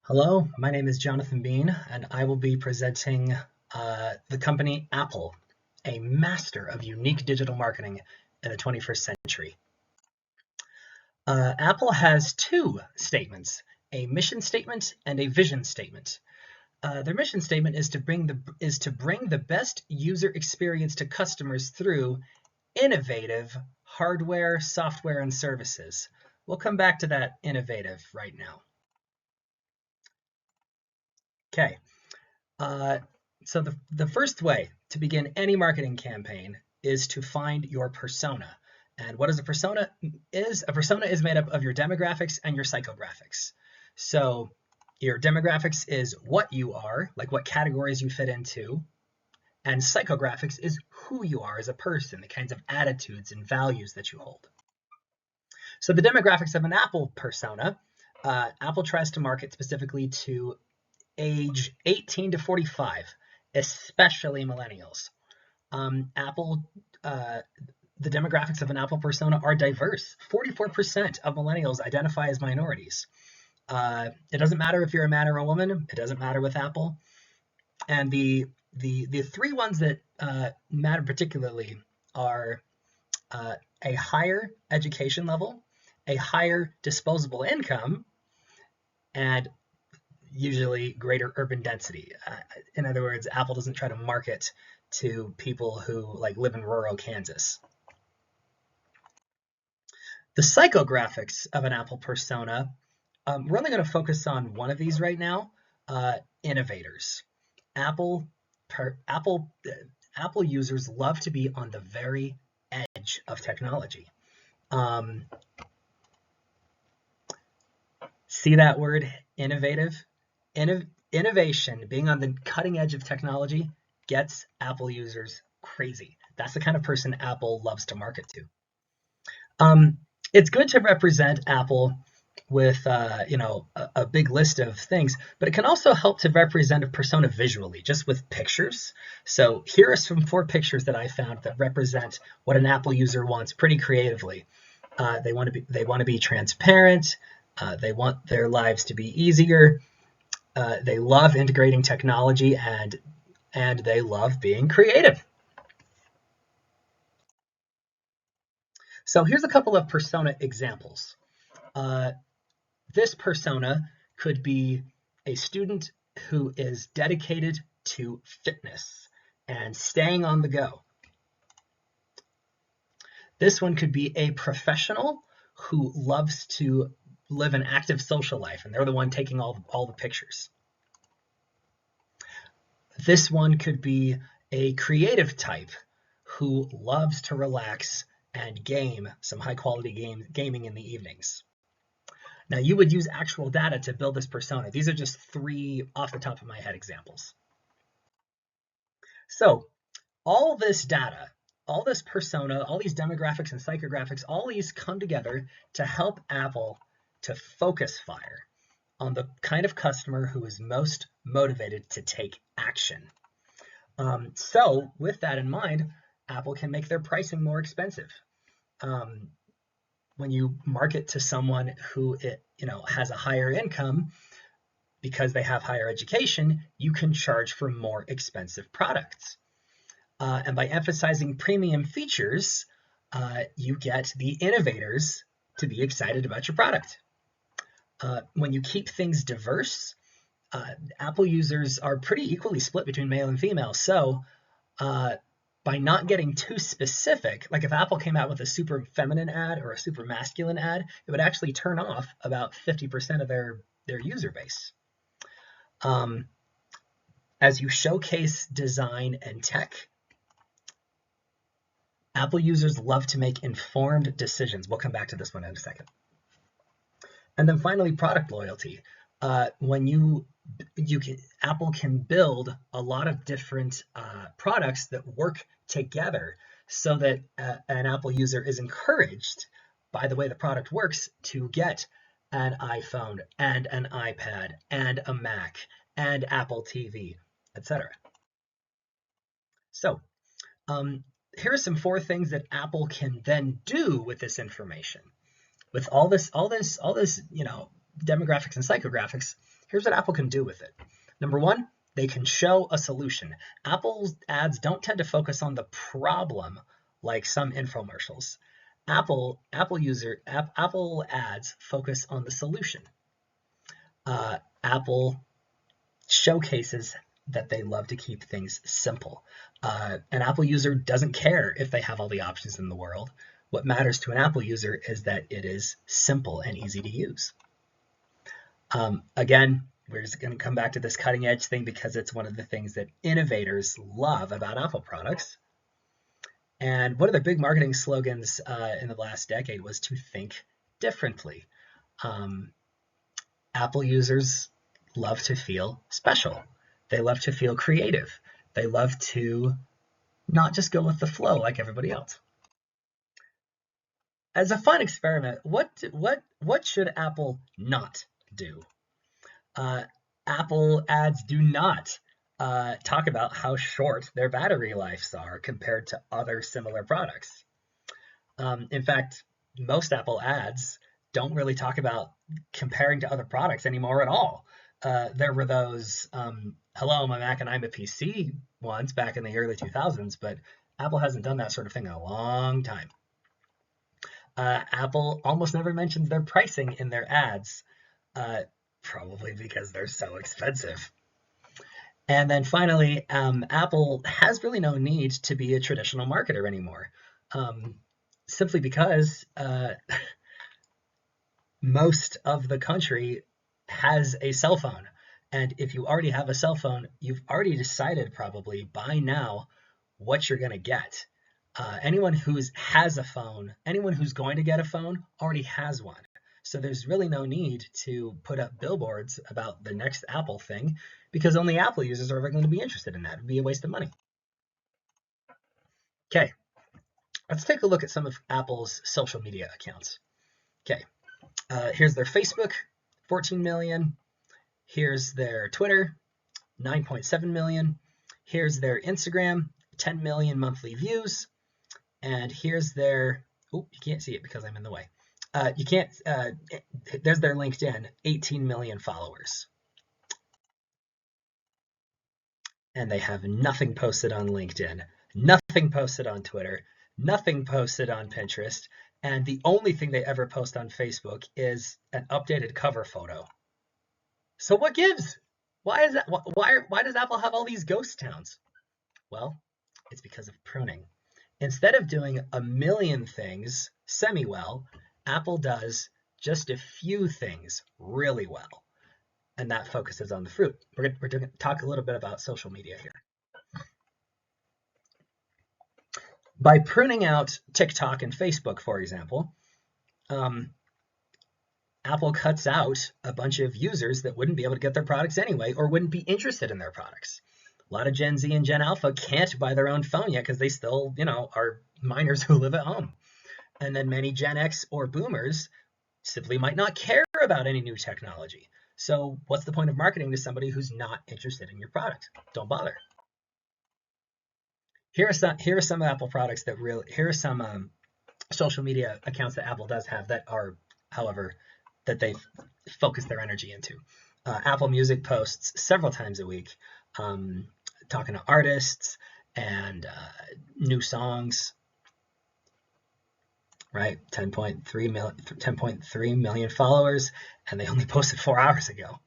Hello, my name is Jonathan Bean, and I will be presenting the company Apple, a master of unique digital marketing in the 21st century. Apple has two statements, a mission statement and a vision statement. Their mission statement is to bring the best user experience to customers through innovative hardware, software, and services. We'll come back to that innovative right now. Okay. So the first way to begin any marketing campaign is to find your persona. And what is a persona? A persona is made up of your demographics and your psychographics. So your demographics is what you are, like what categories you fit into, and psychographics is who you are as a person, the kinds of attitudes and values that you hold. So the demographics of an Apple persona, Apple tries to market specifically to age 18 to 45, especially millennials. The demographics of an Apple persona are diverse. 44% of millennials identify as minorities. It doesn't matter if you're a man or a woman. It doesn't matter with Apple. And the three ones that matter particularly are a higher education level, a higher disposable income, and usually greater urban density. In other words, Apple doesn't try to market to people who live in rural Kansas. The psychographics of an Apple persona, we're only going to focus on one of these right now, innovators. Apple users love to be on the very edge of technology. See that word, innovative? Innovation, being on the cutting edge of technology, gets Apple users crazy. That's the kind of person Apple loves to market to. It's good to represent Apple with a big list of things, but it can also help to represent a persona visually, just with pictures. So here are some 4 pictures that I found that represent what an Apple user wants pretty creatively. They want to be transparent. They want their lives to be easier. They love integrating technology, and they love being creative. So here's a couple of persona examples. This persona could be a student who is dedicated to fitness and staying on the go. This one could be a professional who loves to live an active social life, and they're the one taking all the pictures. This one could be a creative type who loves to relax and game some high-quality gaming in the evenings. Now, you would use actual data to build this persona. These are just 3 off the top of my head examples. So all this data, all this persona, all these demographics and psychographics, all these come together to help Apple to focus fire on the kind of customer who is most motivated to take action. So with that in mind, Apple can make their pricing more expensive. When you market to someone who has a higher income because they have higher education, you can charge for more expensive products. And by emphasizing premium features, you get the innovators to be excited about your product. When you keep things diverse, Apple users are pretty equally split between male and female. So by not getting too specific, like if Apple came out with a super feminine ad or a super masculine ad, it would actually turn off about 50% of their user base. As you showcase design and tech, Apple users love to make informed decisions. We'll come back to this one in a second. And then finally, product loyalty. Apple can build a lot of different products that work together so that an Apple user is encouraged by the way the product works to get an iPhone and an iPad and a Mac and Apple TV, etc. So here are some 4 things that Apple can then do with this information. With all this demographics and psychographics, here's what Apple can do with it. Number one, they can show a solution. Apple's ads don't tend to focus on the problem like some infomercials. Apple ads focus on the solution. Apple showcases that they love to keep things simple. An Apple user doesn't care if they have all the options in the world. What matters to an Apple user is that it is simple and easy to use. Again, we're just going to come back to this cutting edge thing because it's one of the things that innovators love about Apple products. And one of their big marketing slogans in the last decade was to think differently. Apple users love to feel special. They love to feel creative. They love to not just go with the flow like everybody else. As a fun experiment, what should Apple not do? Apple ads do not talk about how short their battery lives are compared to other similar products. In fact, most Apple ads don't really talk about comparing to other products anymore at all. There were those hello, my Mac and I'm a PC ones back in the early 2000s, but Apple hasn't done that sort of thing in a long time. Apple almost never mentions their pricing in their ads, probably because they're so expensive. And then finally, Apple has really no need to be a traditional marketer anymore, simply because most of the country has a cell phone. And if you already have a cell phone, you've already decided probably by now what you're going to get. Anyone who has a phone, anyone who's going to get a phone already has one. So there's really no need to put up billboards about the next Apple thing because only Apple users are ever going to be interested in that. It'd be a waste of money. Okay, let's take a look at some of Apple's social media accounts. Okay, here's their Facebook, 14 million. Here's their Twitter, 9.7 million. Here's their Instagram, 10 million monthly views. And here's their, oh, you can't see it because I'm in the way. There's their LinkedIn, 18 million followers. And they have nothing posted on LinkedIn, nothing posted on Twitter, nothing posted on Pinterest. And the only thing they ever post on Facebook is an updated cover photo. So what gives? Why is that? Why does Apple have all these ghost towns? Well, it's because of pruning. Instead of doing a million things semi-well, Apple does just a few things really well, and that focuses on the fruit. We're going to talk a little bit about social media here. By pruning out TikTok and Facebook, for example, Apple cuts out a bunch of users that wouldn't be able to get their products anyway or wouldn't be interested in their products. A lot of Gen Z and Gen Alpha can't buy their own phone yet because they still, are minors who live at home. And then many Gen X or boomers simply might not care about any new technology. So what's the point of marketing to somebody who's not interested in your product? Don't bother. Here are some Apple products that here are some social media accounts that Apple does have that are, however, that they focus their energy into. Apple Music posts several times a week, talking to artists and new songs. Right, 10.3 million followers, and they only posted 4 hours ago.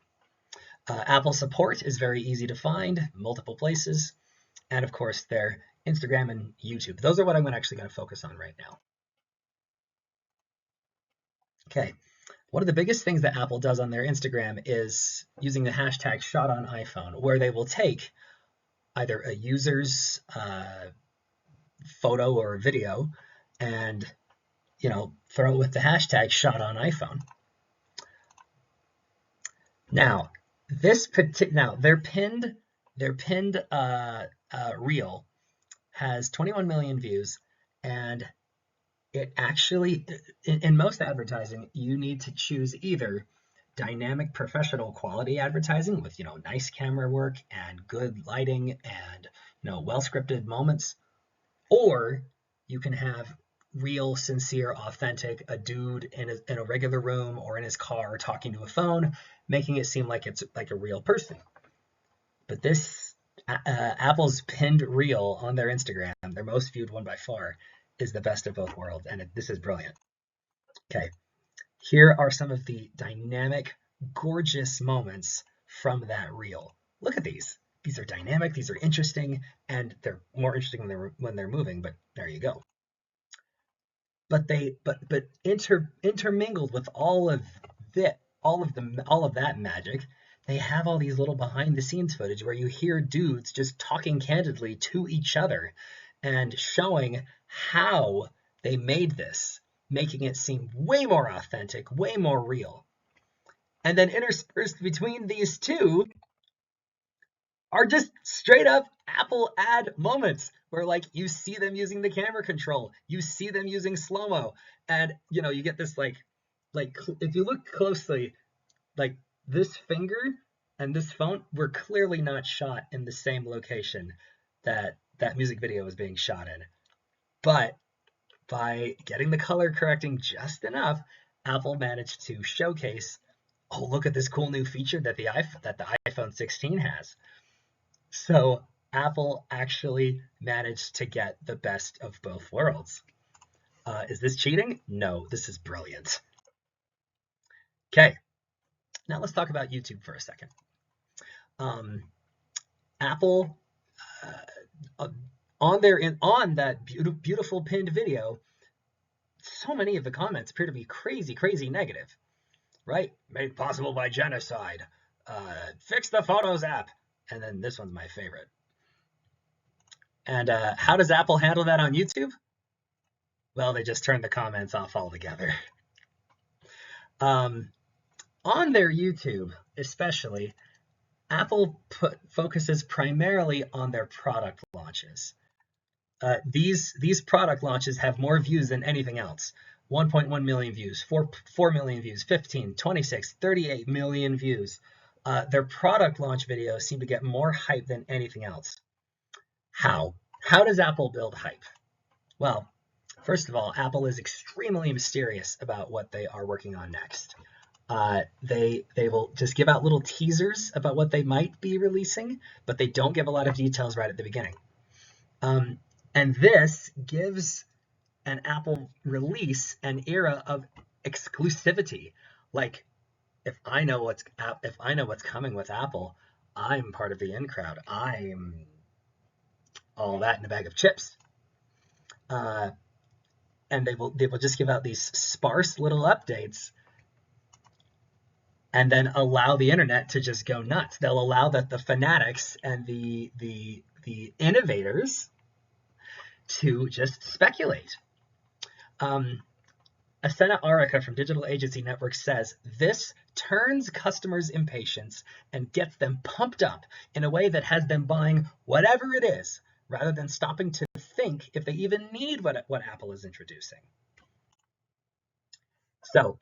Apple support is very easy to find, multiple places, and of course their Instagram and YouTube. Those are what I'm actually going to focus on right now. Okay, one of the biggest things that Apple does on their Instagram is using the hashtag #ShotOnIPhone, where they will take either a user's photo or video and throw it with the hashtag #ShotOnIPhone. Now, their pinned reel has 21 million views, and it actually, in most advertising, you need to choose either dynamic professional quality advertising with nice camera work and good lighting and well scripted moments, or you can have real, sincere, authentic, a dude in a regular room or in his car talking to a phone, making it seem like it's like a real person. But this Apple's pinned reel on their Instagram, their most viewed one by far, is the best of both worlds, and this is brilliant. Okay, here are some of the dynamic, gorgeous moments from that reel. Look at these. These are dynamic, these are interesting, and they're more interesting when they're moving, but there you go. But intermingled with all of that magic, they have all these little behind the scenes footage where you hear dudes just talking candidly to each other and showing how they made this, making it seem way more authentic, way more real. And then interspersed between these two are just straight up Apple ad moments where like you see them using the camera control, you see them using slow-mo, and you get this like if you look closely, like this finger and this phone were clearly not shot in the same location that that music video was being shot in. But by getting the color correcting just enough, Apple managed to showcase, oh, look at this cool new feature that the iPhone 16 has. So Apple actually managed to get the best of both worlds. Is this cheating? No, this is brilliant. Okay, now let's talk about YouTube for a second. Apple, on that beautiful pinned video, so many of the comments appear to be crazy, crazy negative, right? Made possible by genocide. Fix the Photos app. And then this one's my favorite. And how does Apple handle that on YouTube? Well, they just turn the comments off altogether. On their YouTube, especially, Apple focuses primarily on their product launches. These product launches have more views than anything else. 1.1 million views, 4 million views, 15, 26, 38 million views. Their product launch videos seem to get more hype than anything else. How? How does Apple build hype? Well, first of all, Apple is extremely mysterious about what they are working on next. They will just give out little teasers about what they might be releasing, but they don't give a lot of details right at the beginning. And this gives an Apple release an era of exclusivity. Like, if I know what's coming with Apple, I'm part of the in crowd. I'm all that in a bag of chips. And they will just give out these sparse little updates and then allow the internet to just go nuts. They'll allow that the fanatics and the innovators to just speculate. Asena Arica from Digital Agency Network says, this turns customers' impatience and gets them pumped up in a way that has them buying whatever it is, rather than stopping to think if they even need what Apple is introducing. So,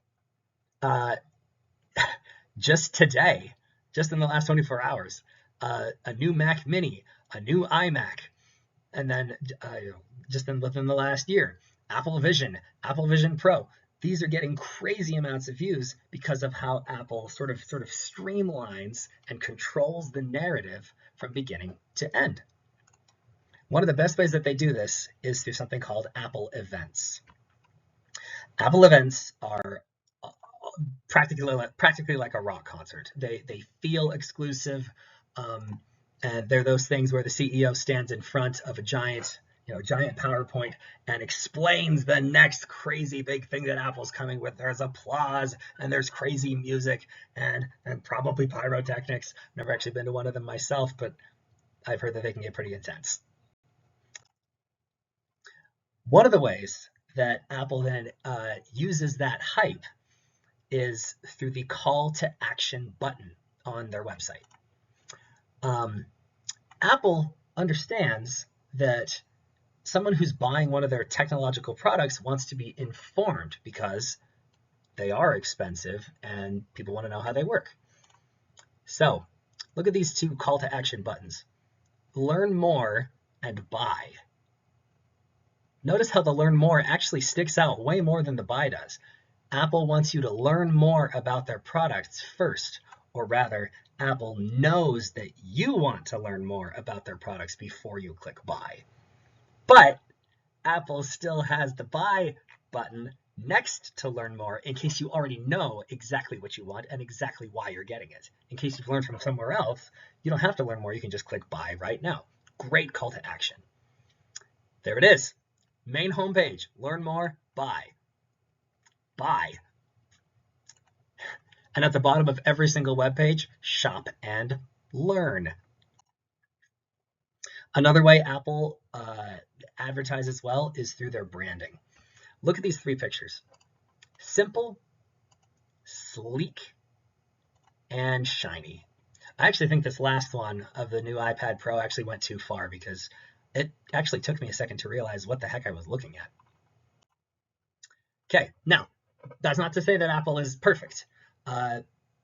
just today, just in the last 24 hours, a new Mac Mini, a new iMac, and then just within the last year, Apple Vision Pro. These are getting crazy amounts of views because of how Apple sort of streamlines and controls the narrative from beginning to end. One of the best ways that they do this is through something called Apple Events. Apple Events are practically like a rock concert. They feel exclusive, and they're those things where the CEO stands in front of a giant PowerPoint and explains the next crazy big thing that Apple's coming with. There's applause and there's crazy music and probably pyrotechnics. Never actually been to one of them myself, but I've heard that they can get pretty intense. One of the ways that Apple then uses that hype is through the call to action button on their website. Apple understands that someone who's buying one of their technological products wants to be informed because they are expensive and people want to know how they work. So look at these two call to action buttons. Learn more and buy. Notice how the learn more actually sticks out way more than the buy does. Apple wants you to learn more about their products first, or rather, Apple knows that you want to learn more about their products before you click buy. But Apple still has the buy button next to learn more in case you already know exactly what you want and exactly why you're getting it. In case you've learned from somewhere else, you don't have to learn more. You can just click buy right now. Great call to action. There it is. Main homepage, learn more, buy. Buy. And at the bottom of every single web page, shop and learn. Another way Apple advertises well is through their branding. Look at these three pictures. Simple, sleek, and shiny. I actually think this last one of the new iPad Pro actually went too far because it actually took me a second to realize what the heck I was looking at. Okay, now, that's not to say that Apple is perfect.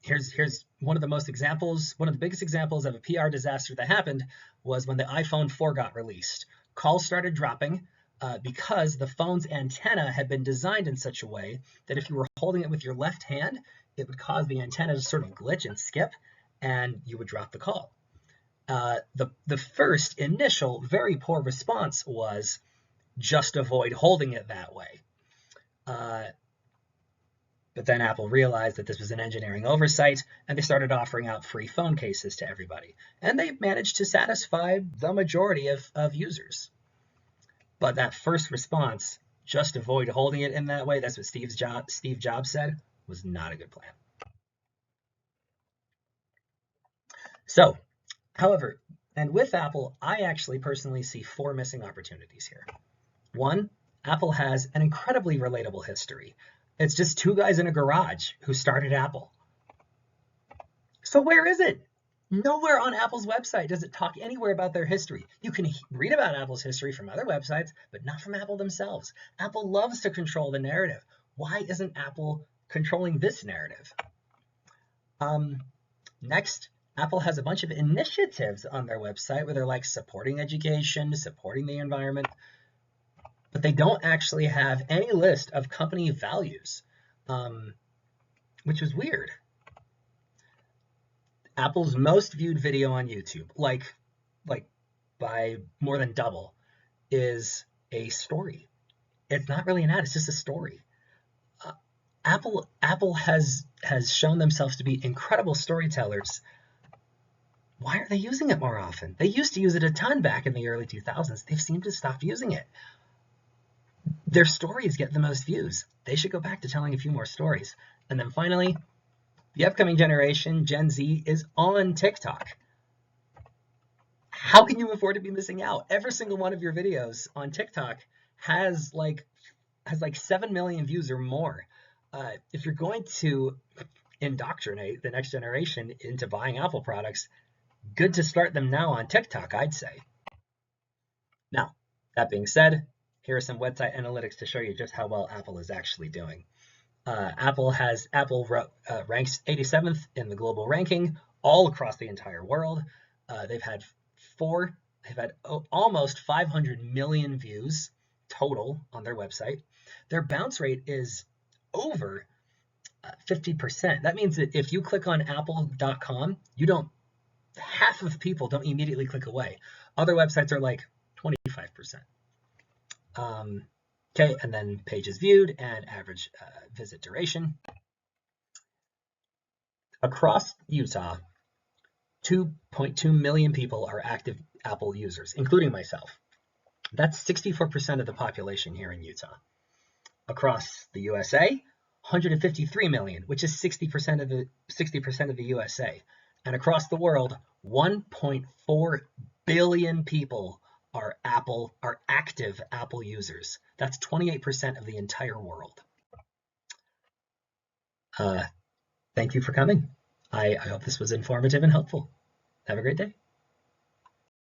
Here's one of the biggest examples of a PR disaster that happened was when the iPhone 4 got released. Calls started dropping because the phone's antenna had been designed in such a way that if you were holding it with your left hand, it would cause the antenna to sort of glitch and skip, and you would drop the call. The first initial very poor response was just avoid holding it that way. But then Apple realized that this was an engineering oversight, and they started offering out free phone cases to everybody. And they managed to satisfy the majority of users. But that first response, just avoid holding it in that way, that's what Steve Jobs said, was not a good plan. So, however, and with Apple, I actually personally see 4 missing opportunities here. 1, Apple has an incredibly relatable history. It's just 2 guys in a garage who started Apple. So where is it? Nowhere on Apple's website does it talk anywhere about their history. You can read about Apple's history from other websites, but not from Apple themselves. Apple loves to control the narrative. Why isn't Apple controlling this narrative? Next, Apple has a bunch of initiatives on their website where they're like supporting education, supporting the environment, but they don't actually have any list of company values, which is weird. Apple's most viewed video on YouTube, like by more than double, is a story. It's not really an ad, it's just a story. Apple has shown themselves to be incredible storytellers. Why aren't they using it more often? They used to use it a ton back in the early 2000s. They've seemed to stop using it. Their stories get the most views. They should go back to telling a few more stories. And then finally, the upcoming generation, Gen Z, is on TikTok. How can you afford to be missing out? Every single one of your videos on TikTok has like 7 million views or more. If you're going to indoctrinate the next generation into buying Apple products, good to start them now on TikTok, I'd say. Now, that being said, here are some website analytics to show you just how well Apple is actually doing. Apple ranks 87th in the global ranking all across the entire world. They've had almost 500 million views total on their website. Their bounce rate is over 50%. That means that if you click on apple.com, half of people don't immediately click away. Other websites are like 25%. Okay, and then pages viewed and average visit duration. Across Utah, 2.2 million people are active Apple users, including myself. That's 64% of the population here in Utah. Across the USA, 153 million, which is 60% of the USA. And across the world, 1.4 billion people are active Apple users. That's 28% of the entire world. Thank you for coming. I hope this was informative and helpful. Have a great day.